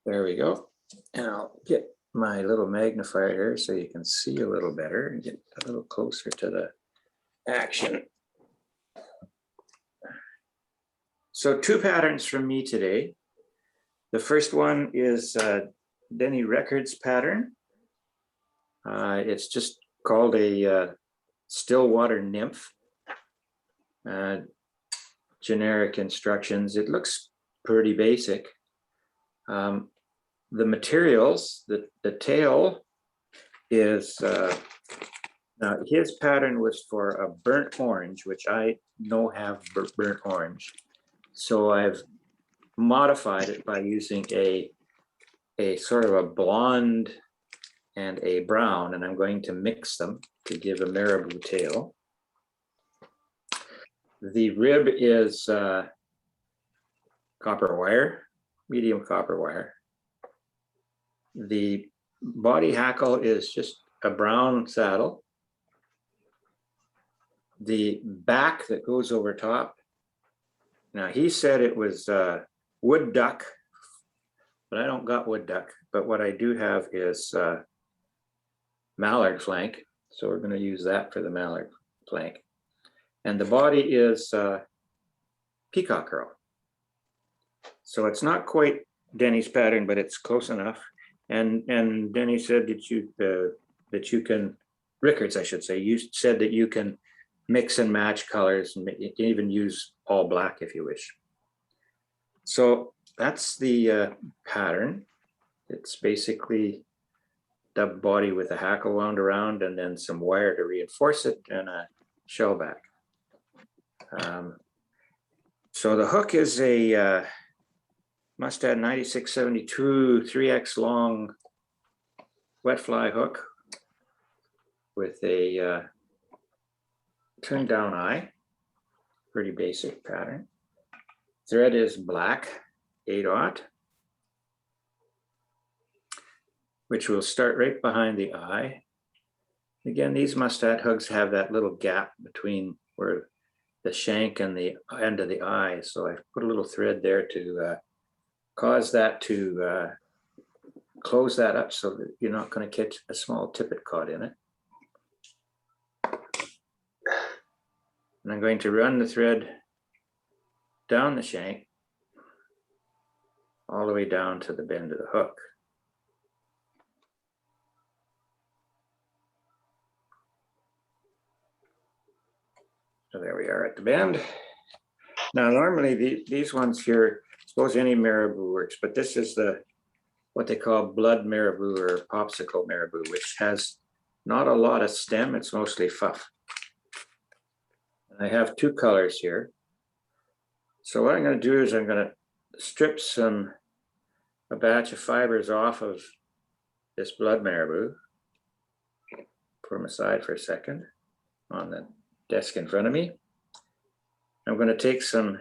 There we go. And I'll get my little magnifier here so you can see a little better and get a little closer to the action. So 2 patterns from me today. The first one is Denny Records pattern. It's just called a still water nymph. Generic instructions. It looks pretty basic. The materials, the tail is, now his pattern was for a burnt orange, which I know have burnt orange. So I've modified it by using a sort of a blonde and a brown, and I'm going to mix them to give a marabou tail. The rib is copper wire, medium copper wire. The body hackle is just a brown saddle. The back that goes over top, now he said it was wood duck, but I don't got wood duck. But what I do have is mallard flank. So we're going to use that for the mallard flank. And the body is peacock curl. So it's not quite Denny's pattern, but it's close enough. And Denny said that you can, Rickards, I should say, you said that you can mix and match colors, and you can even use all black if you wish. So that's the pattern. It's basically dub body with a hackle wound around and then some wire to reinforce it and a shell back. So the hook is a Mustad 9672 3X long wet fly hook with a turn down eye, pretty basic pattern. Thread is black 8/0, which will start right behind the eye. Again, these Mustad hooks have that little gap between where the shank and the end of the eye. So I put a little thread there to cause that to close that up so that you're not going to catch a small tippet caught in it. And I'm going to run the thread down the shank all the way down to the bend of the hook. So there we are at the bend. Now, normally these ones here, I suppose any marabou works, but this is the what they call blood marabou or popsicle marabou, which has not a lot of stem. It's mostly fluff. And I have 2 colors here. So what I'm going to do is I'm going to strip a batch of fibers off of this blood marabou. Put them aside for a second on the desk in front of me. I'm going to take some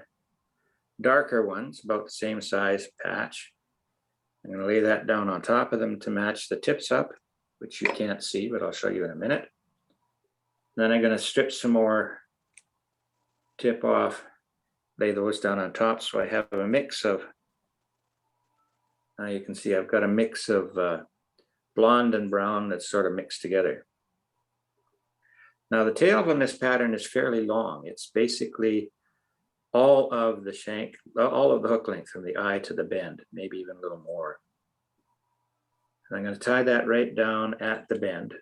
darker ones, about the same size patch. I'm going to lay that down on top of them to match the tips up, which you can't see, but I'll show you in a minute. Then I'm going to strip some more tip off, lay those down on top, so I have a mix of, now you can see I've got a mix of blonde and brown that's sort of mixed together. Now the tail on this pattern is fairly long. It's basically all of the shank, all of the hook length from the eye to the bend, maybe even a little more. And I'm going to tie that right down at the bend.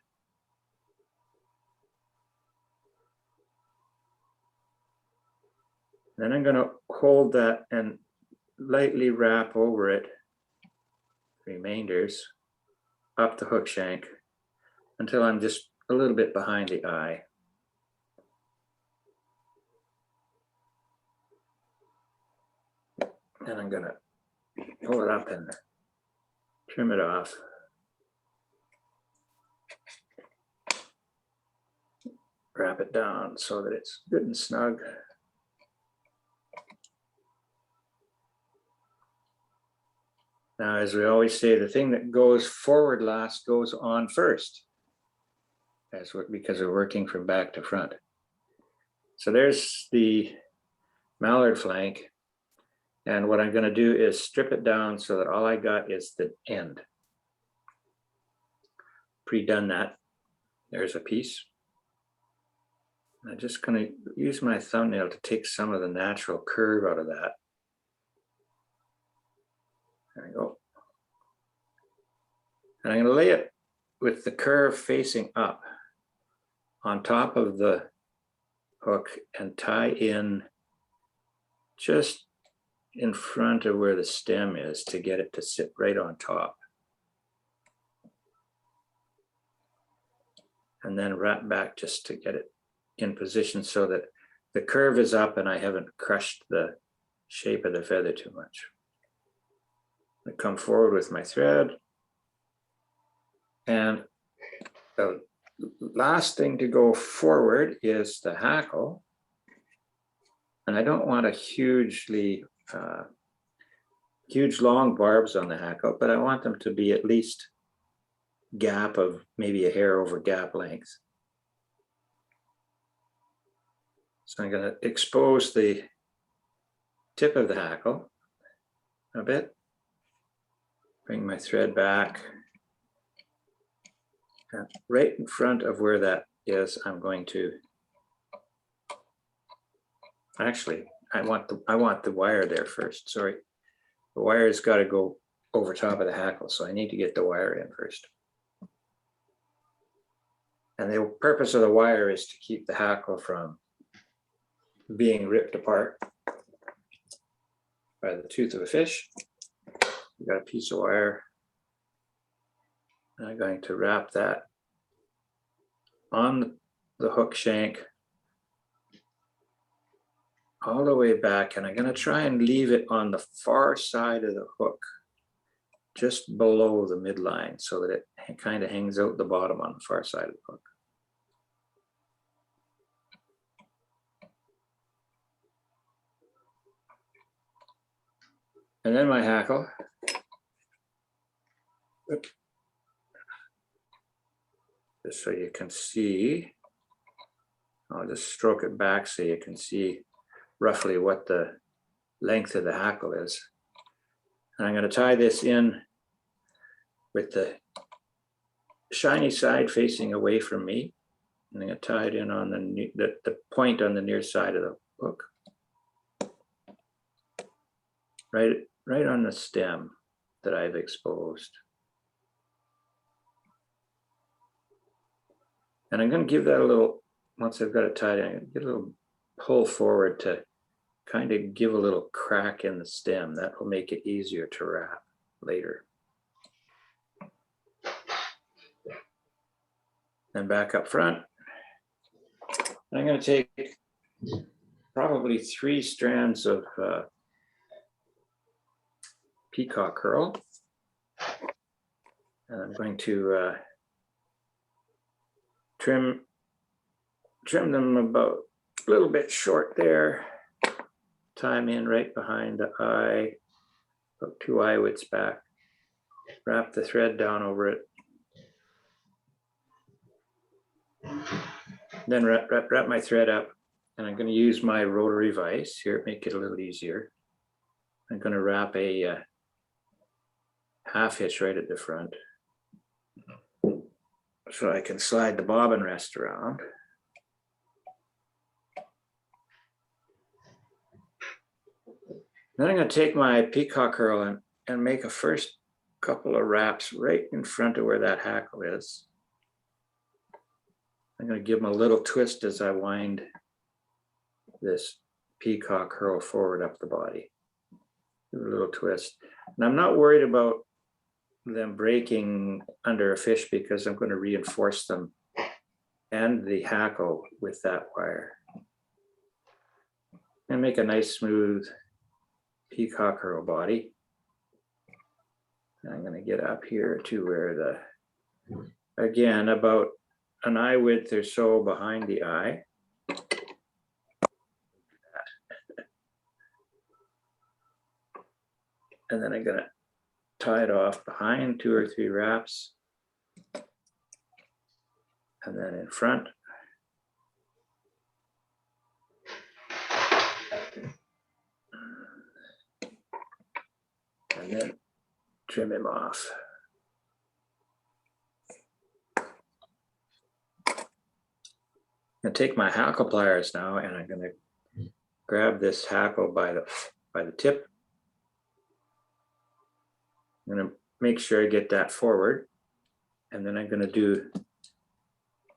Then I'm going to hold that and lightly wrap over it, remainders, up the hook shank until I'm just a little bit behind the eye. And I'm going to pull it up and trim it off. Wrap it down so that it's good and snug. Now, as we always say, the thing that goes forward last goes on first, because we're working from back to front. So there's the mallard flank. And what I'm going to do is strip it down so that all I got is the end. Pre-done that. There's a piece. I'm just going to use my thumbnail to take some of the natural curve out of that. There we go. And I'm going to lay it with the curve facing up on top of the hook and tie in just in front of where the stem is to get it to sit right on top. And then wrap back just to get it in position so that the curve is up and I haven't crushed the shape of the feather too much. I come forward with my thread. And the last thing to go forward is the hackle. And I don't want a huge long barbs on the hackle, but I want them to be at least gap of maybe a hair over gap length. So I'm going to expose the tip of the hackle a bit, bring my thread back. And right in front of where that is, I'm going to, actually, I want the wire there first, sorry. The wire's got to go over top of the hackle, so I need to get the wire in first. And the purpose of the wire is to keep the hackle from being ripped apart by the tooth of a fish. We've got a piece of wire. I'm going to wrap that on the hook shank all the way back, and I'm going to try and leave it on the far side of the hook, just below the midline, so that it kind of hangs out the bottom on the far side of the hook. And then my hackle. Oops. Just so you can see, I'll just stroke it back so you can see roughly what the length of the hackle is. And I'm going to tie this in with the shiny side facing away from me. And I'm going to tie it in on the point on the near side of the hook. Right on the stem that I've exposed. And I'm going to give that a little, once I've got it tied, I'm going to get a little pull forward to kind of give a little crack in the stem. That will make it easier to wrap later. Then back up front. I'm going to take probably 3 strands of peacock curl. And I'm going to trim them about a little bit short there. Tie them in right behind the eye, about 2 eye widths back. Wrap the thread down over it. Then wrap my thread up, and I'm going to use my rotary vise here, make it a little easier. I'm going to wrap a half hitch right at the front, so I can slide the bobbin rest around. Then I'm going to take my peacock curl and make a first couple of wraps right in front of where that hackle is. I'm going to give them a little twist as I wind this peacock curl forward up the body. Give it a little twist. And I'm not worried about them breaking under a fish because I'm going to reinforce them and the hackle with that wire. And make a nice smooth peacock curl body. And I'm going to get up here to where again, about an eye width or so behind the eye. And then I'm going to tie it off behind 2 or 3 wraps. And then in front. and then trim him off. I'm going to take my hackle pliers now, and I'm going to grab this hackle by the tip. I'm going to make sure I get that forward, and then I'm going to do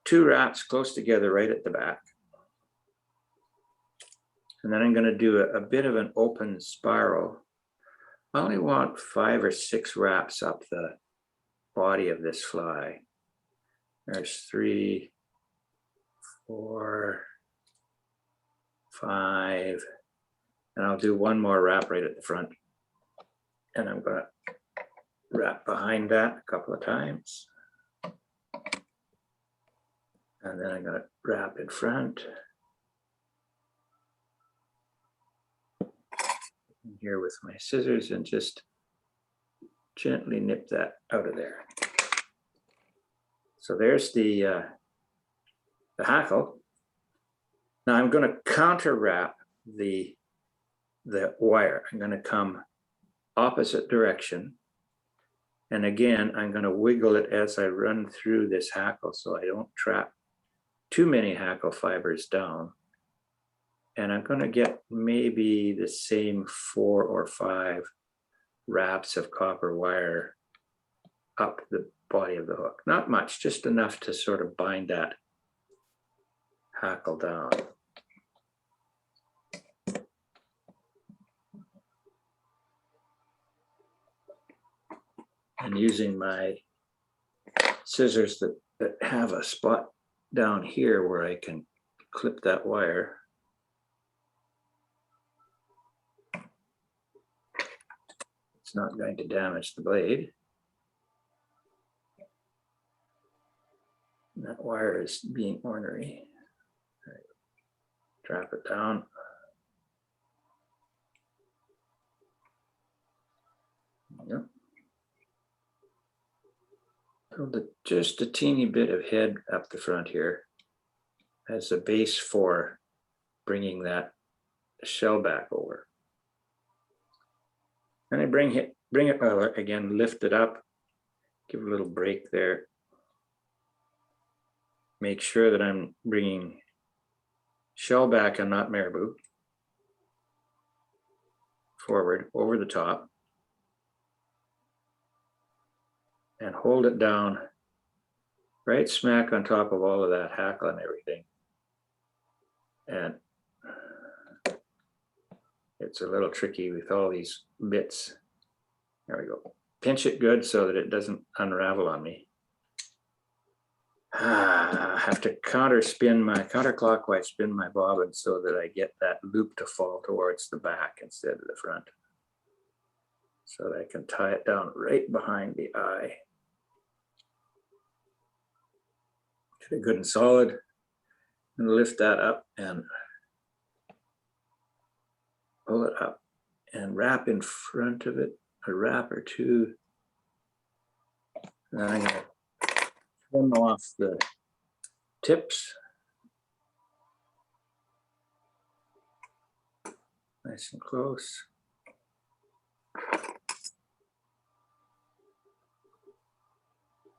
2 wraps close together right at the back. And then I'm going to do a bit of an open spiral. I only want 5 or 6 wraps up the body of this fly. There's 3, 4, 5, and I'll do 1 more wrap right at the front. And I'm going to wrap behind that a couple of times. And then I'm going to wrap in front. Here with my scissors and just gently nip that out of there. So there's the hackle. Now I'm going to counter wrap the wire. I'm going to come opposite direction. And again, I'm going to wiggle it as I run through this hackle so I don't trap too many hackle fibers down. And I'm going to get maybe the same 4 or 5 wraps of copper wire up the body of the hook. Not much, just enough to sort of bind that hackle down. And using my scissors that have a spot down here where I can clip that wire. It's not going to damage the blade. That wire is being ornery. Right. Drop it down. Yep. Just a teeny bit of head up the front here as a base for bringing that shell back over. And I bring it again, lift it up, give a little break there. Make sure that I'm bringing shell back and not marabou forward over the top. And hold it down right smack on top of all of that hackle and everything. And it's a little tricky with all these bits. There we go. Pinch it good so that it doesn't unravel on me. I have to counterclockwise spin my bobbin so that I get that loop to fall towards the back instead of the front. So that I can tie it down right behind the eye. Get it good and solid, and lift that up and pull it up and wrap in front of it, a wrap or 2. And then I'm going to trim off the tips. Nice and close.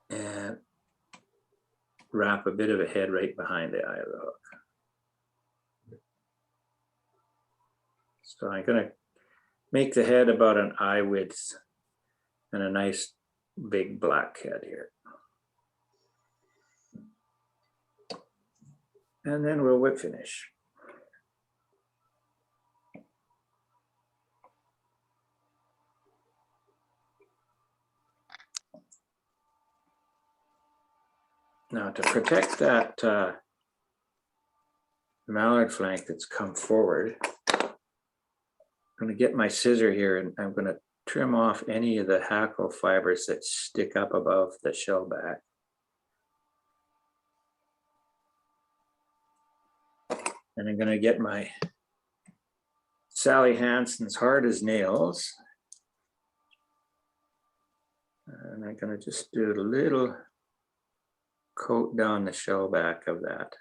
And wrap a bit of a head right behind the eye of the hook. So I'm going to make the head about an eye width and a nice big black head here. And then we'll whip finish. Now to protect that mallard flank that's come forward, I'm going to get my scissor here and I'm going to trim off any of the hackle fibers that stick up above the shell back. And I'm going to get my Sally Hansen's hard as nails. And I'm going to just do a little coat down the shell back of that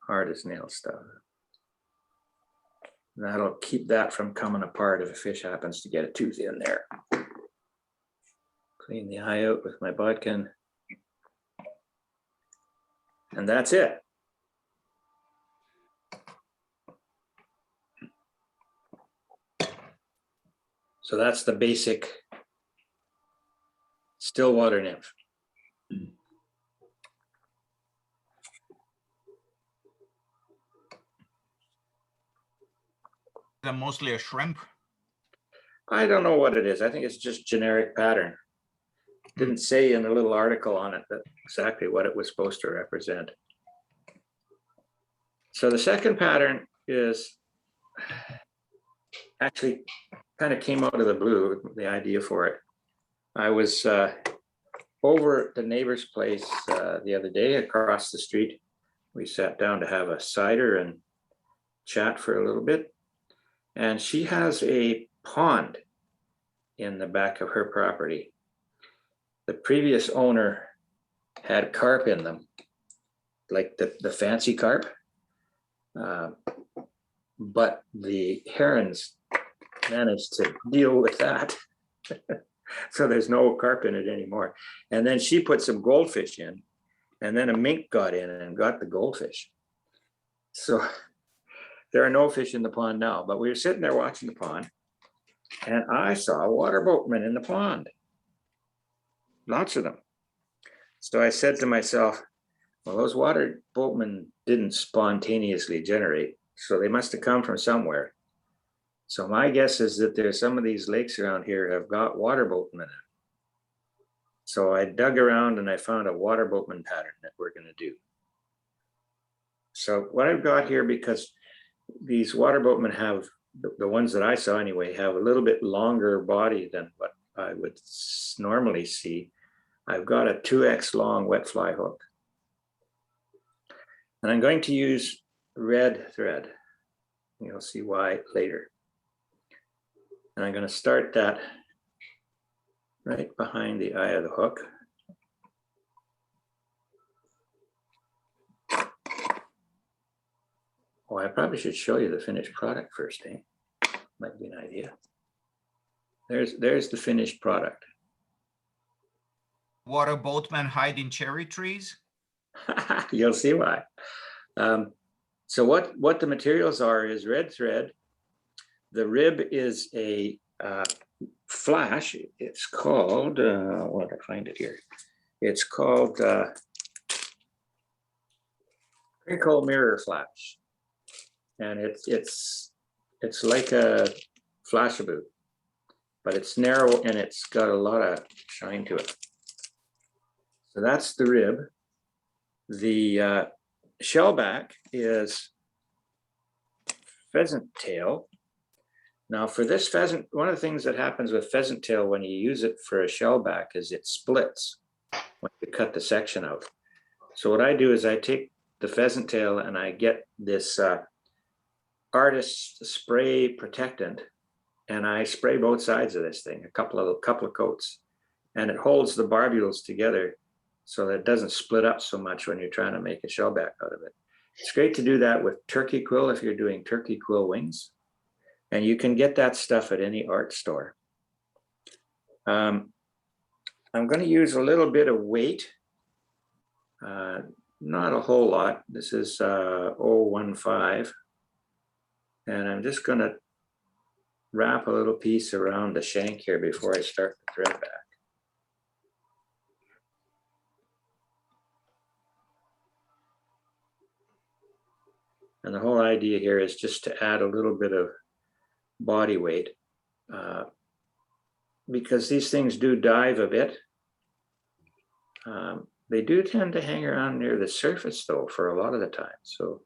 hard as nail stuff. And that'll keep that from coming apart if a fish happens to get a tooth in there. Clean the eye out with my bodkin. And that's it. So that's the basic still water nymph. Is that mostly a shrimp? I don't know what it is. I think it's just generic pattern. Didn't say in the little article on it that exactly what it was supposed to represent. So the second pattern is actually kind of came out of the blue, the idea for it. I was over at the neighbor's place the other day across the street. We sat down to have a cider and chat for a little bit. And she has a pond in the back of her property. The previous owner had carp in them, like the fancy carp. But the herons managed to deal with that. So there's no carp in it anymore. And then she put some goldfish in, and then a mink got in and got the goldfish. So there are no fish in the pond now, but we were sitting there watching the pond, and I saw water boatmen in the pond. Lots of them. So I said to myself, well, those water boatmen didn't spontaneously generate, so they must have come from somewhere. So my guess is that there's some of these lakes around here have got water boatmen in it. So I dug around and I found a water boatman pattern that we're going to do. So what I've got here, because these water boatmen have, the ones that I saw anyway, have a little bit longer body than what I would normally see. I've got a 2x long wet fly hook. And I'm going to use red thread. You'll see why later. And I'm going to start that right behind the eye of the hook. Oh, I probably should show you the finished product first, eh? Might be an idea. There's the finished product. Water boatmen hide in cherry trees? You'll see why. So what the materials are is red thread. The rib is a flash. It's called, what did I find it here? It's called crinkle mirror flash. And it's like a Flashabou, but it's narrow and it's got a lot of shine to it. So that's the rib. The shellback is pheasant tail. Now for this pheasant, one of the things that happens with pheasant tail when you use it for a shellback is it splits when you cut the section out. So what I do is I take the pheasant tail and I get this artist spray protectant, and I spray both sides of this thing, a couple of coats, and it holds the barbules together so that it doesn't split up so much when you're trying to make a shellback out of it. It's great to do that with turkey quill if you're doing turkey quill wings, and you can get that stuff at any art store. I'm going to use a little bit of weight, not a whole lot. This is 0.15. And I'm just going to wrap a little piece around the shank here before I start the thread back. And the whole idea here is just to add a little bit of body weight because these things do dive a bit. They do tend to hang around near the surface though for a lot of the time. So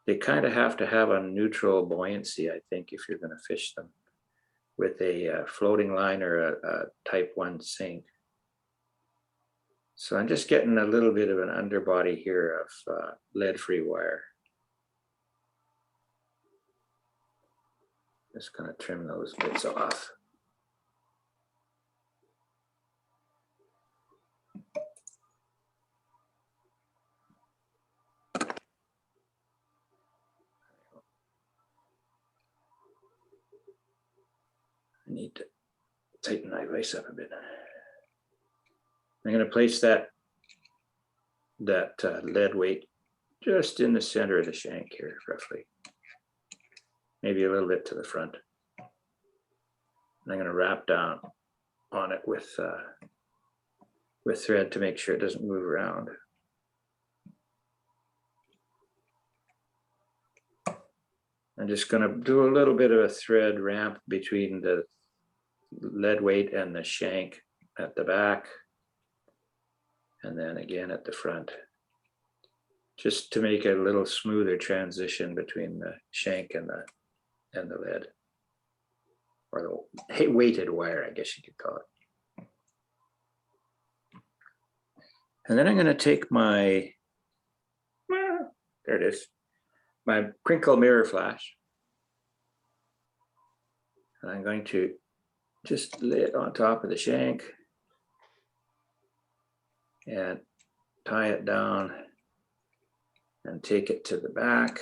they kind of have to have a neutral buoyancy, I think, if you're going to fish them with a floating line or a type 1 sink. So I'm just getting a little bit of an underbody here of lead-free wire. Just going to trim those bits off. need to tighten my vise up a bit. I'm going to place that lead weight just in the center of the shank here, roughly. Maybe a little bit to the front. And I'm going to wrap down on it with thread to make sure it doesn't move around. I'm just going to do a little bit of a thread ramp between the lead weight and the shank at the back, and then again at the front, just to make a little smoother transition between the shank and the lead, or the weighted wire, I guess you could call it. And then I'm going to take my, there it is, my crinkle mirror flash, and I'm going to just lay it on top of the shank and tie it down and take it to the back.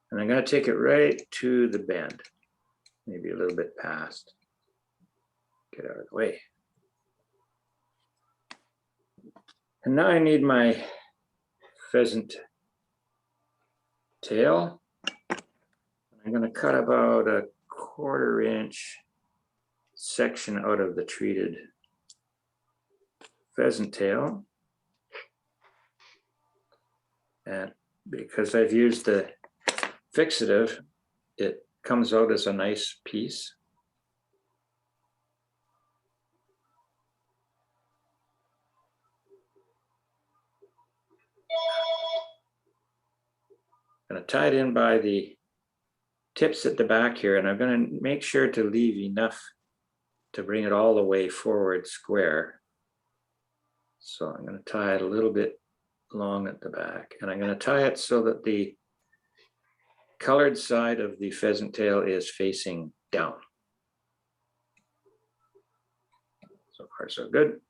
And I'm going to take it right to the bend, maybe a little bit past. Get out of the way. And now I need my pheasant tail. I'm going to cut about a 1/4 inch section out of the treated pheasant tail. And because I've used the fixative, it comes out as a nice piece. I'm going to tie it in by the tips at the back here, and I'm going to make sure to leave enough to bring it all the way forward square. So I'm going to tie it a little bit long at the back, and I'm going to tie it so that the colored side of the pheasant tail is facing down. So far, so good.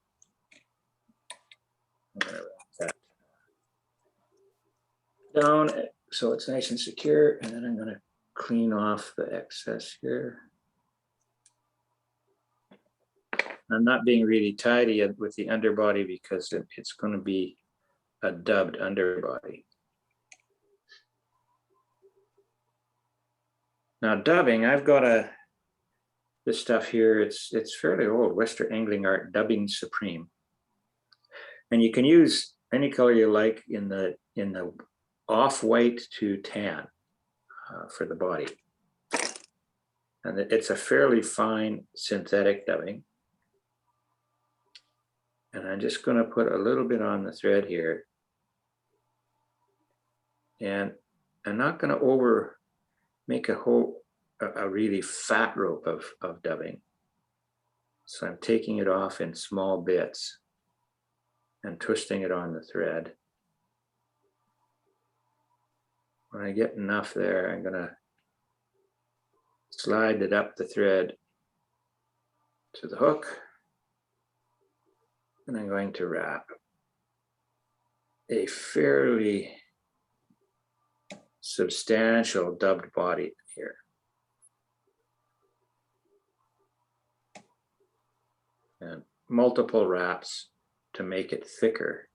I'm going to wrap that down so it's nice and secure, and then I'm going to clean off the excess here. I'm not being really tidy with the underbody because it's going to be a dubbed underbody. Now dubbing, I've got this stuff here, it's fairly old, Western Angling Art Dubbing Supreme. And you can use any color you like in the off-white to tan for the body. And it's a fairly fine synthetic dubbing. And I'm just going to put a little bit on the thread here. And I'm not going to make a really fat rope of dubbing. So I'm taking it off in small bits and twisting it on the thread. When I get enough there, I'm going to slide it up the thread to the hook. And I'm going to wrap a fairly substantial dubbed body here. And multiple wraps to make it thicker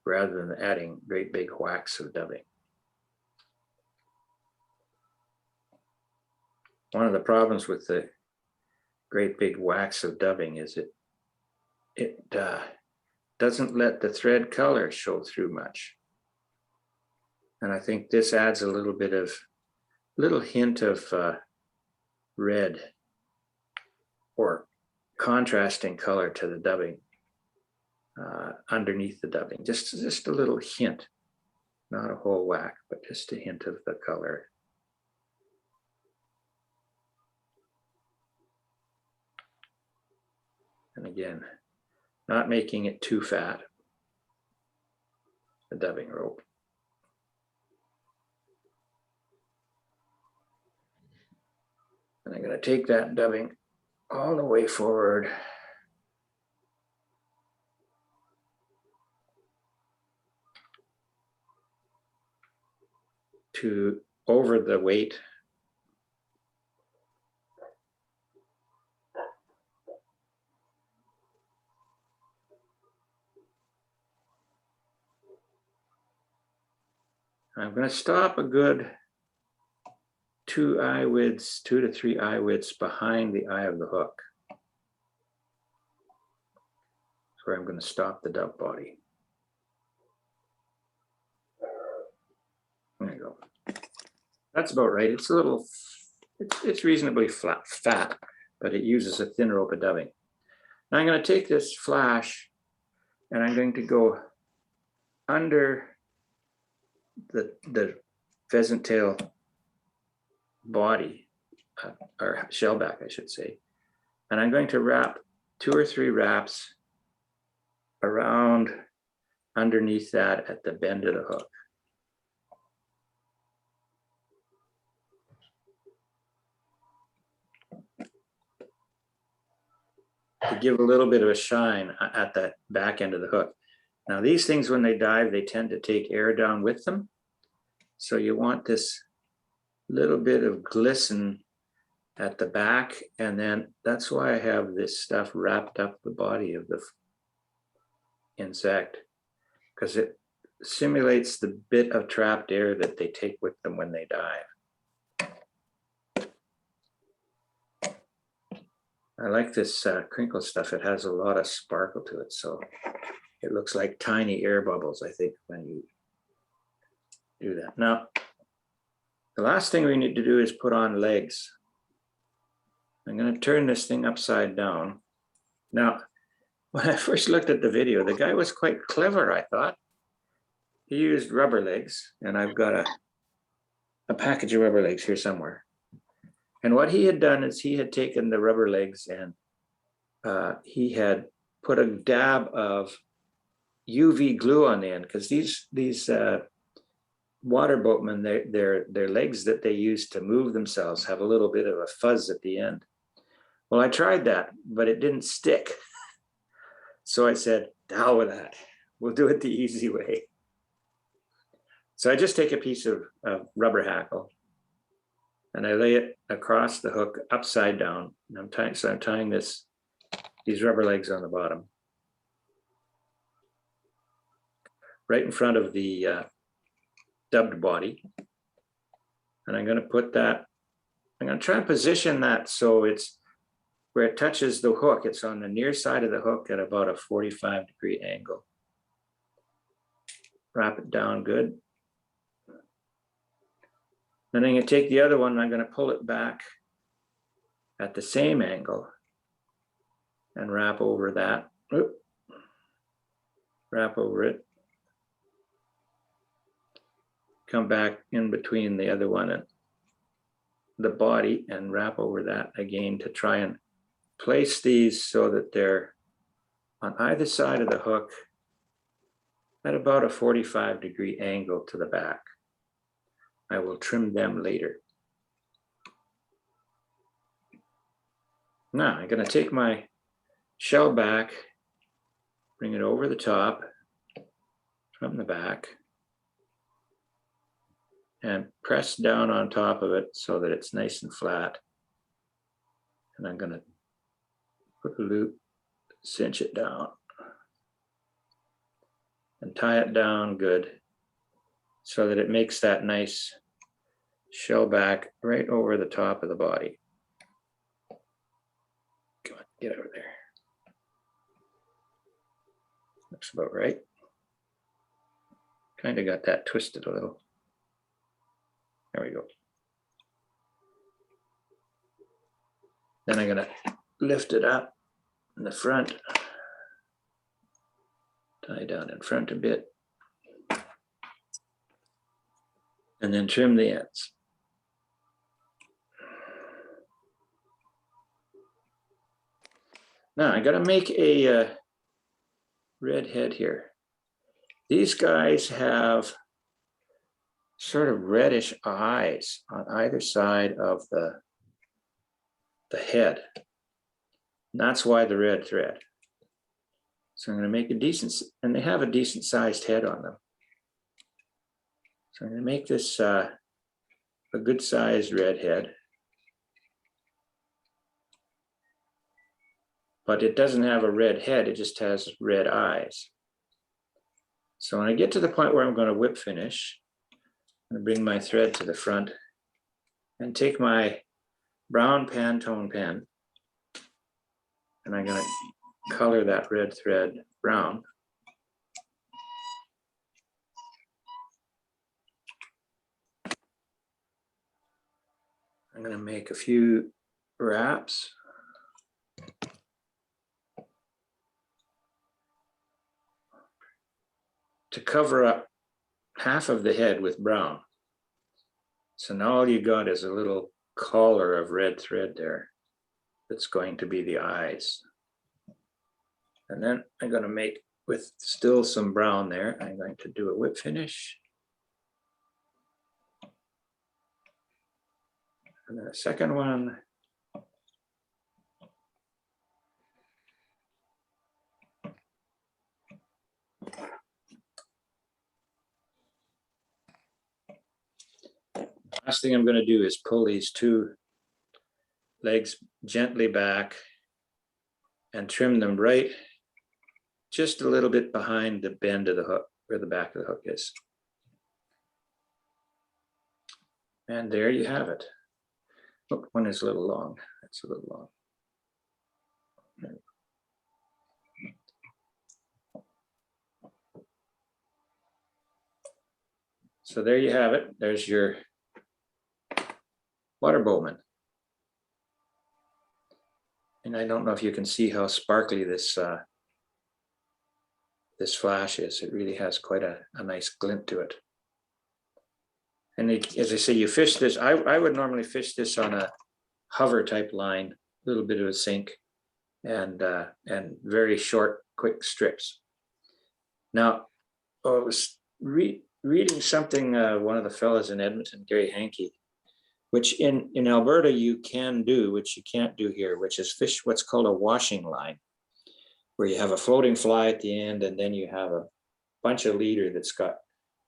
rather than adding great big whacks of dubbing. One of the problems with the great big whacks of dubbing is it doesn't let the thread color show through much. And I think this adds a little hint of red or contrasting color to the dubbing underneath the dubbing. Just a little hint, not a whole whack, but just a hint of the color. And again, not making it too fat, the dubbing rope. And I'm going to take that dubbing all the way forward to over the weight I'm going to stop a good 2 eye widths, 2 to 3 eye widths behind the eye of the hook. That's where I'm going to stop the dove body. There you go. That's about right. It's a little, it's reasonably fat, but it uses a thin rope of dubbing. Now I'm going to take this flash and I'm going to go under the pheasant tail body, or shellback, I should say. And I'm going to wrap 2 or 3 wraps around underneath that at the bend of the hook. To give a little bit of a shine at that back end of the hook. Now these things, when they dive, they tend to take air down with them. So you want this little bit of glisten at the back. And then that's why I have this stuff wrapped up the body of the insect, because it simulates the bit of trapped air that they take with them when they dive. I like this crinkle stuff. It has a lot of sparkle to it. So it looks like tiny air bubbles, I think, when you do that. Now, the last thing we need to do is put on legs. I'm going to turn this thing upside down. Now, when I first looked at the video, the guy was quite clever, I thought. He used rubber legs, and I've got a package of rubber legs here somewhere. And what he had done is he had taken the rubber legs and he had put a dab of UV glue on the end, because these water boatmen, their legs that they use to move themselves have a little bit of a fuzz at the end. Well, I tried that, but it didn't stick. So I said, "The hell with that. We'll do it the easy way." So I just take a piece of rubber hackle and I lay it across the hook upside down. And I'm tying these rubber legs on the bottom, right in front of the dubbed body. And I'm going to put that, I'm going to try and position that so it's where it touches the hook. It's on the near side of the hook at about a 45-degree angle. Wrap it down good. Then I'm going to take the other one and I'm going to pull it back at the same angle and wrap over that. Oop. Wrap over it. Come back in between the other one and the body and wrap over that again to try and place these so that they're on either side of the hook at about a 45-degree angle to the back. I will trim them later. Now I'm going to take my shell back, bring it over the top from the back, and press down on top of it so that it's nice and flat. And I'm going to put a loop, cinch it down, and tie it down good so that it makes that nice shell back right over the top of the body. Come on, get over there. Looks about right. Kind of got that twisted a little. There we go. Then I'm going to lift it up in the front, tie down in front a bit, and then trim the ends. Now I got to make a red head here. These guys have sort of reddish eyes on either side of the head. And that's why the red thread. So I'm going to make a decent, and they have a decent sized head on them. So I'm going to make this a good sized red head. But it doesn't have a red head, it just has red eyes. So when I get to the point where I'm going to whip finish, I'm gonna bring my thread to the front and take my brown Pantone pen, and I'm gonna color that red thread brown. I'm gonna make a few wraps. To cover up half of the head with brown. So now all you got is a little collar of red thread there that's going to be the eyes. And then I'm going to make, with still some brown there, I'm going to do a whip finish. And then a second one. Last thing I'm going to do is pull these two legs gently back and trim them right just a little bit behind the bend of the hook, where the back of the hook is. And there you have it. Oh, one is a little long. That's a little long. So there you have it. There's your water boatman. And I don't know if you can see how sparkly this this flash is. It really has quite a nice glint to it. And as I say, you fish this, I would normally fish this on a hover type line, a little bit of a sink, and very short, quick strips. Now, I was reading something, one of the fellows in Edmonton, Gary Hankey, which in Alberta you can do, which you can't do here, which is fish what's called a washing line, where you have a floating fly at the end, and then you have a bunch of leader that's got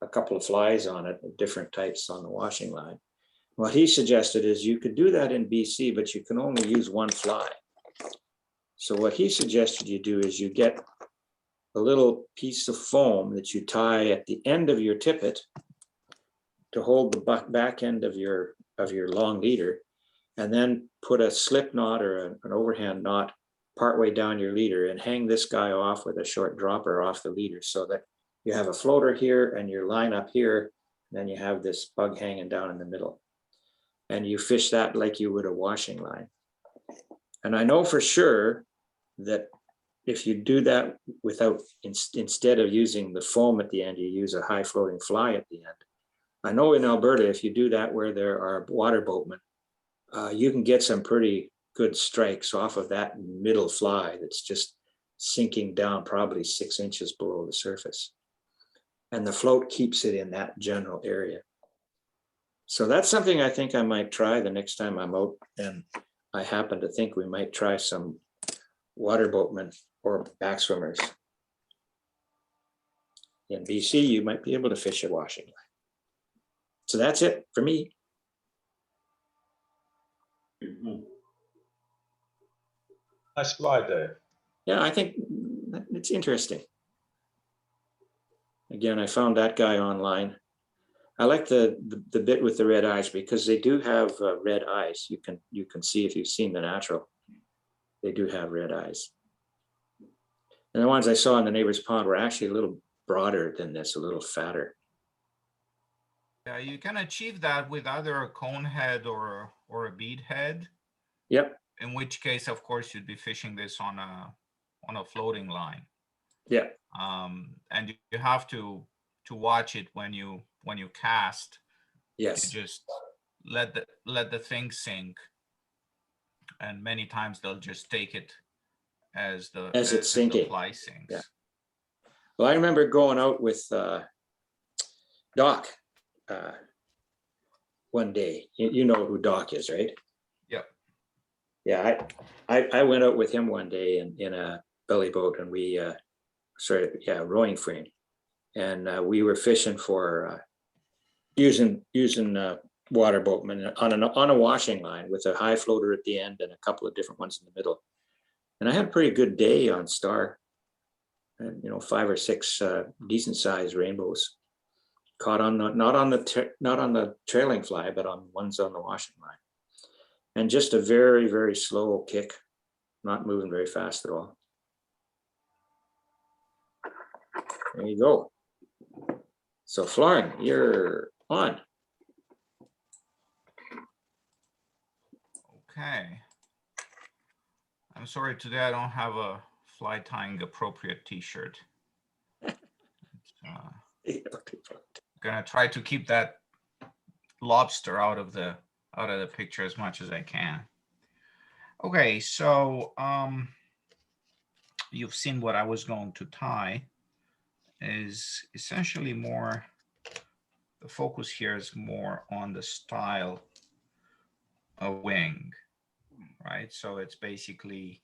a couple of flies on it, of different types on the washing line. What he suggested is you could do that in BC, but you can only use one fly. So what he suggested you do is you get a little piece of foam that you tie at the end of your tippet to hold the back end of your long leader, and then put a slip knot or an overhand knot partway down your leader and hang this guy off with a short dropper off the leader, so that you have a floater here and your line up here, and then you have this bug hanging down in the middle. And you fish that like you would a washing line. And I know for sure that if you do that without, instead of using the foam at the end, you use a high floating fly at the end. I know in Alberta, if you do that where there are water boatmen, you can get some pretty good strikes off of that middle fly that's just sinking down probably 6 inches below the surface. And the float keeps it in that general area. So that's something I think I might try the next time I'm out, and I happen to think we might try some water boatmen or back swimmers. In BC, you might be able to fish a washing line. So that's it for me. Nice fly, Dave. Yeah, I think it's interesting. Again, I found that guy online. I like the bit with the red eyes, because they do have red eyes. You can see, if you've seen the natural, they do have red eyes. And the ones I saw in the neighbor's pond were actually a little broader than this, a little fatter. Yeah, you can achieve that with either a cone head or a bead head. Yep. In which case, of course, you'd be fishing this on a floating line. Yeah. And you have to watch it when you cast. Yes. You just let the thing sink, and many times they'll just take it as it's sinking. The fly sinks. Yeah. Well, I remember going out with Doc one day. You know who Doc is, right? Yep. Yeah, I went out with him one day in a belly boat, and we rowing frame, and we were fishing for using water boatmen on a washing line with a high floater at the end and a couple of different ones in the middle. And I had a pretty good day on Star, and 5 or 6 decent sized rainbows. caught on the, not on the trailing fly, but on ones on the washing line. And just a very, very slow kick, not moving very fast at all. There you go. So Florin, you're on. Okay. I'm sorry, today I don't have a fly tying appropriate t-shirt. Gonna try to keep that lobster out of the picture as much as I can. Okay, so you've seen what I was going to tie is essentially more, the focus here is more on the style of wing, right? So it's basically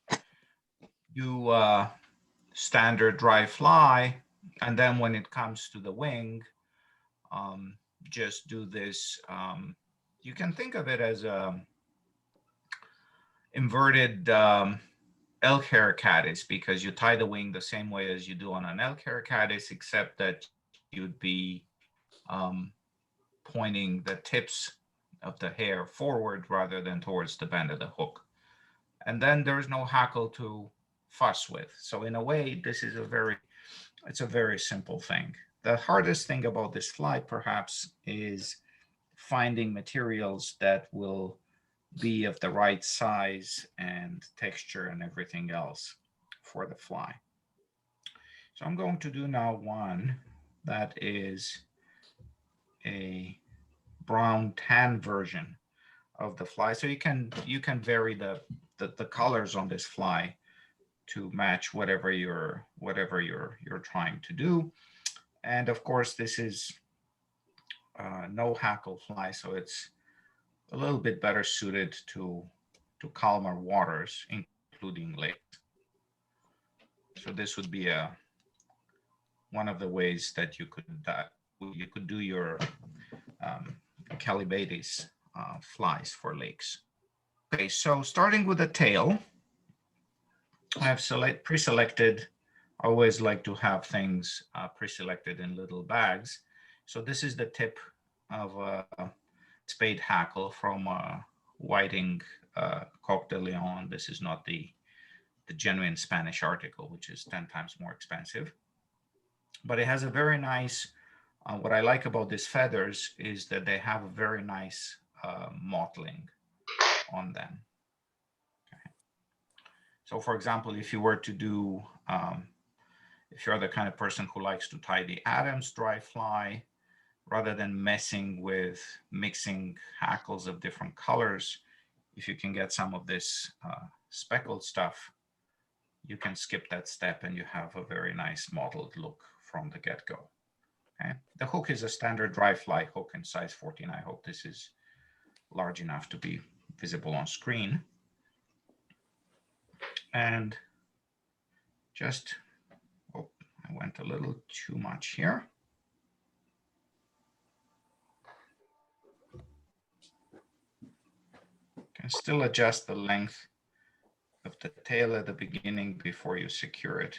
you standard dry fly, and then when it comes to the wing, just do this. You can think of it as a inverted elk hair caddis, because you tie the wing the same way as you do on an elk hair caddis, except that you'd be pointing the tips of the hair forward rather than towards the bend of the hook. And then there's no hackle to fuss with. So in a way, this is it's a very simple thing. The hardest thing about this fly perhaps is finding materials that will be of the right size and texture and everything else for the fly. So I'm going to do now one that is a brown tan version of the fly. So you can vary the colors on this fly to match whatever you're trying to do. And of course, this is no hackle fly, so it's a little bit better suited to calmer waters, including lakes. So this would be one of the ways that you could do your Calibates flies for lakes. Okay, so starting with the tail, I have pre-selected. I always like to have things pre-selected in little bags. So this is the tip of a spade hackle from Whiting Coq de Leon. This is not the genuine Spanish article, which is 10 times more expensive. But it has a very nice, what I like about these feathers is that they have a very nice mottling on them. Okay. So for example, if you were to do, if you're the kind of person who likes to tie the Adams dry fly, rather than messing with mixing hackles of different colors, if you can get some of this speckled stuff, you can skip that step and you have a very nice mottled look from the get-go. Okay. The hook is a standard dry fly hook in size 14. I hope this is large enough to be visible on screen. And just, oh, I went a little too much here. Can still adjust the length of the tail at the beginning before you secure it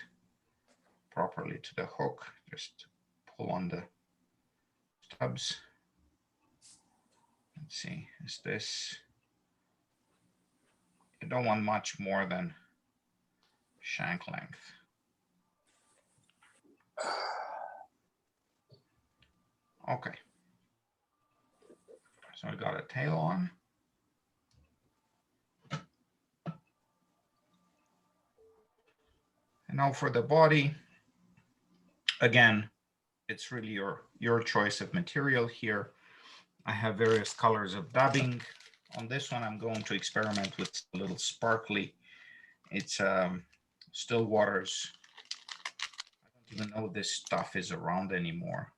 properly to the hook. Just pull on the stubs. Let's see, is this, you don't want much more than shank length. Okay. So I got a tail on. And now for the body, again, it's really your choice of material here. I have various colors of dubbing. On this one, I'm going to experiment with a little sparkly. It's still waters. I don't even know this stuff is around anymore.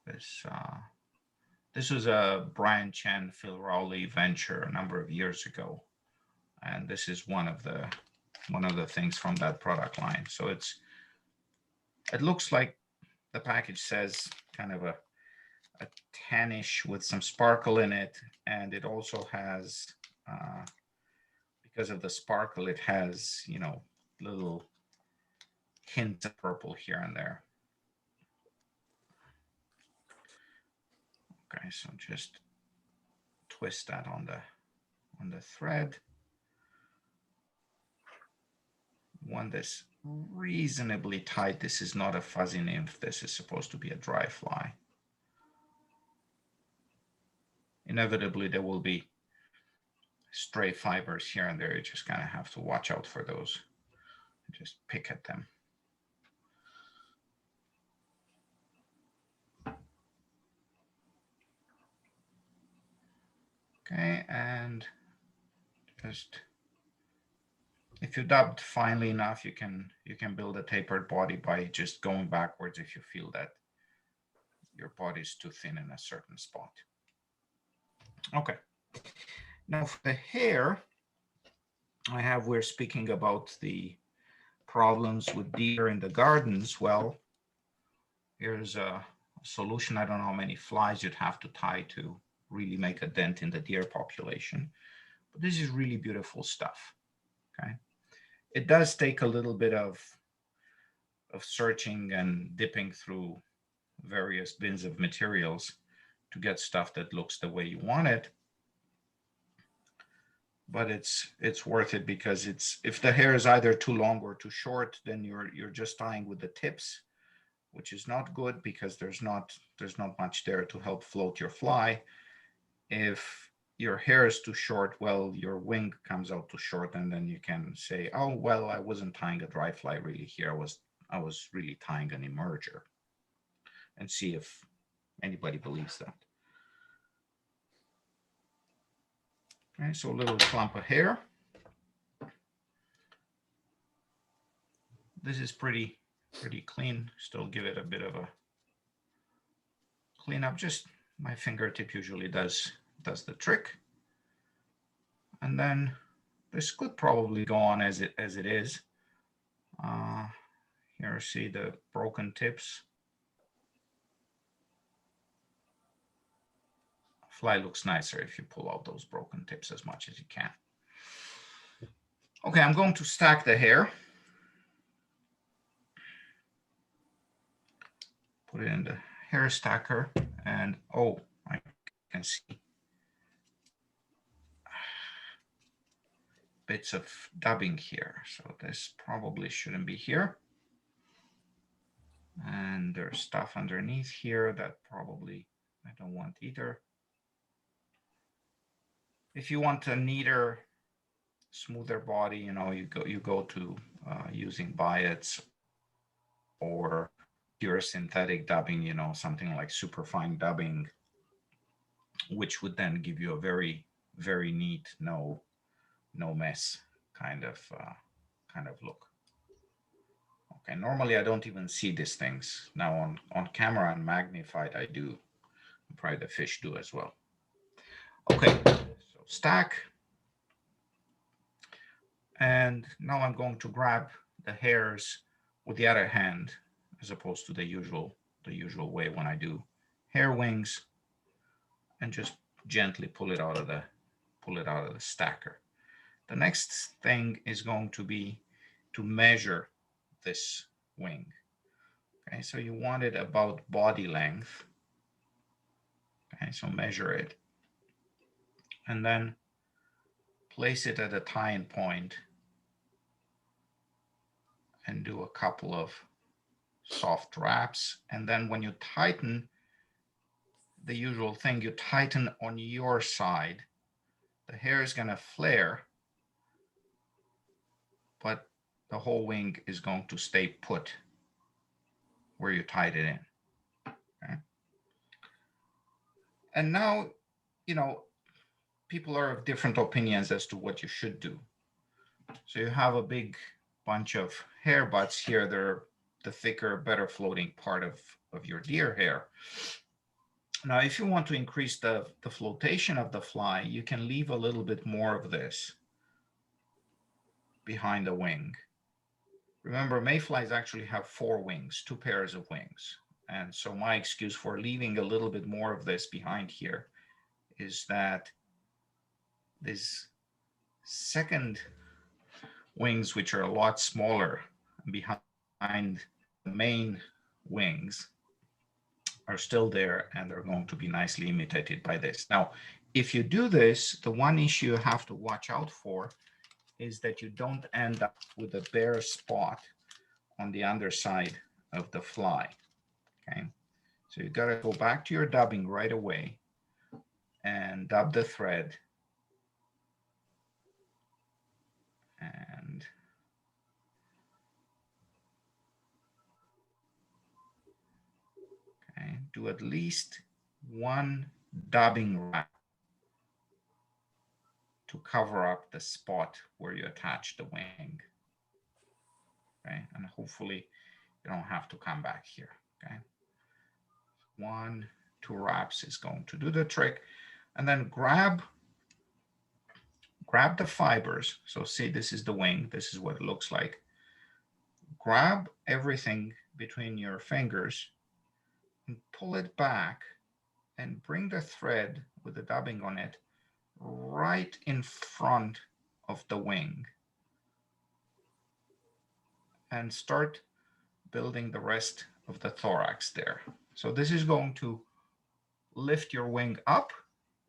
This was a Brian Chen, Phil Rowley venture a number of years ago. And this is one of the things from that product line. So it looks like the package says kind of a tannish with some sparkle in it. And it also has, because of the sparkle, it has, you know, little hints of purple here and there. Okay, so just twist that on the thread. Want this reasonably tight. This is not a fuzzy nymph. This is supposed to be a dry fly. Inevitably, there will be stray fibers here and there. You just kind of have to watch out for those. Just pick at them. Okay, and just if you dubbed finely enough, you can build a tapered body by just going backwards if you feel that your body is too thin in a certain spot. Okay. Now for the hair, we're speaking about the problems with deer in the gardens. Well, here's a solution. I don't know how many flies you'd have to tie to really make a dent in the deer population, but this is really beautiful stuff. Okay. It does take a little bit of searching and dipping through various bins of materials to get stuff that looks the way you want it. But it's worth it, because if the hair is either too long or too short, then you're just tying with the tips, which is not good because there's not much there to help float your fly. If your hair is too short, well, your wing comes out too short, and then you can say, oh, well, I wasn't tying a dry fly really here. I was really tying an emerger, and see if anybody believes that. Okay, so a little clump of hair. This is pretty clean. Still give it a bit of a clean up. Just my fingertip usually does the trick. And then this could probably go on as it is. Here, see the broken tips. Fly looks nicer if you pull out those broken tips as much as you can. Okay, I'm going to stack the hair. Put it in the hair stacker, and oh, I can see bits of dubbing here. So this probably shouldn't be here. And there's stuff underneath here that probably I don't want either. If you want a neater, smoother body, you go to using biots or pure synthetic dubbing, something like superfine dubbing, which would then give you a very, very neat, no mess kind of look. Okay, normally I don't even see these things. Now on camera and magnified, I do. Probably the fish do as well. Okay, so stack. And now I'm going to grab the hairs with the other hand, as opposed to the usual way when I do hair wings, and just gently pull it out of the stacker. The next thing is going to be to measure this wing. Okay, so you want it about body length. Okay, so measure it, and then place it at a tie-in point and do a couple of soft wraps. And then when you tighten, the usual thing, you tighten on your side. The hair is going to flare, but the whole wing is going to stay put where you tied it in. Okay? And now, people are of different opinions as to what you should do. So you have a big bunch of hair butts here. They're the thicker, better floating part of your deer hair. Now, if you want to increase the flotation of the fly, you can leave a little bit more of this behind the wing. Remember, mayflies actually have 4 wings, 2 pairs of wings. And so my excuse for leaving a little bit more of this behind here is that these second wings, which are a lot smaller behind the main wings, are still there, and they're going to be nicely imitated by this. Now, if you do this, the one issue you have to watch out for is that you don't end up with a bare spot on the underside of the fly, okay? So you gotta go back to your dubbing right away and dub the thread. And okay, do at least one dubbing wrap to cover up the spot where you attach the wing. Okay, and hopefully you don't have to come back here. Okay, 1, 2 wraps is going to do the trick. And then grab the fibers. So see, this is the wing. This is what it looks like. Grab everything between your fingers and pull it back and bring the thread with the dubbing on it right in front of the wing, and start building the rest of the thorax there. So this is going to lift your wing up.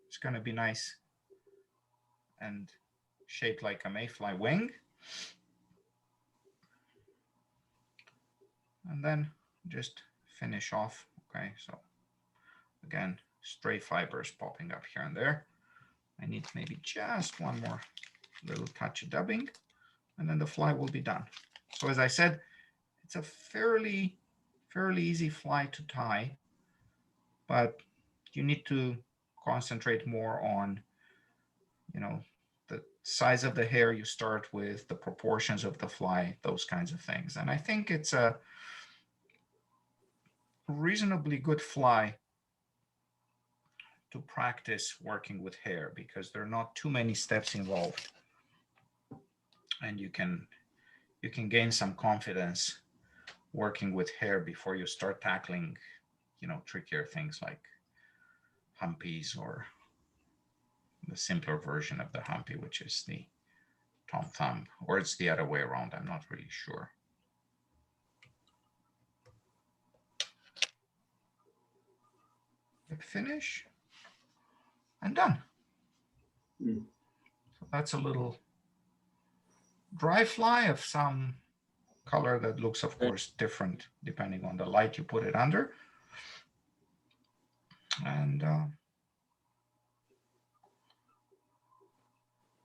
It's going to be nice and shaped like a mayfly wing. And then just finish off. Okay, so again, stray fibers popping up here and there. I need maybe just one more little touch of dubbing, and then the fly will be done. So as I said, it's a fairly easy fly to tie, but you need to concentrate more on, the size of the hair you start with, the proportions of the fly, those kinds of things. And I think it's a reasonably good fly to practice working with hair, because there are not too many steps involved, and you can gain some confidence working with hair before you start tackling, trickier things like humpies, or the simpler version of the humpy, which is the tom thumb, or it's the other way around. I'm not really sure. Hit finish and done. So that's a little dry fly of some color that looks, of course, different depending on the light you put it under. And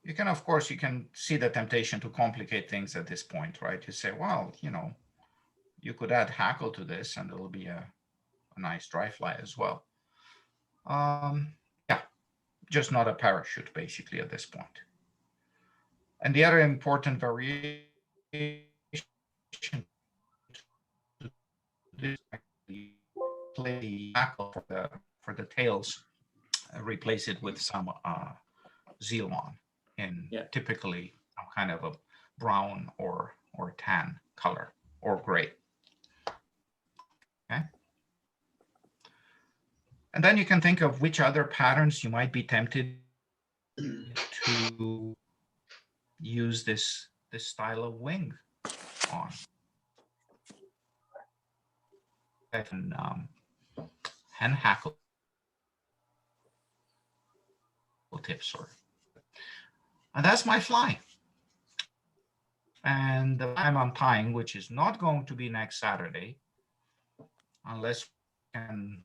you can, of course, you can see the temptation to complicate things at this point, right? You say, well, you could add hackle to this and it'll be a nice dry fly as well. Yeah, just not a parachute basically at this point. And the other important variation to this, actually play the hackle for the tails, replace it with some Zealon in typically some kind of a brown or tan color, or gray. Okay. And then you can think of which other patterns you might be tempted to use this style of wing on. And hen hackle tips, and that's my fly. And the time I'm tying, which is not going to be next Saturday, unless we can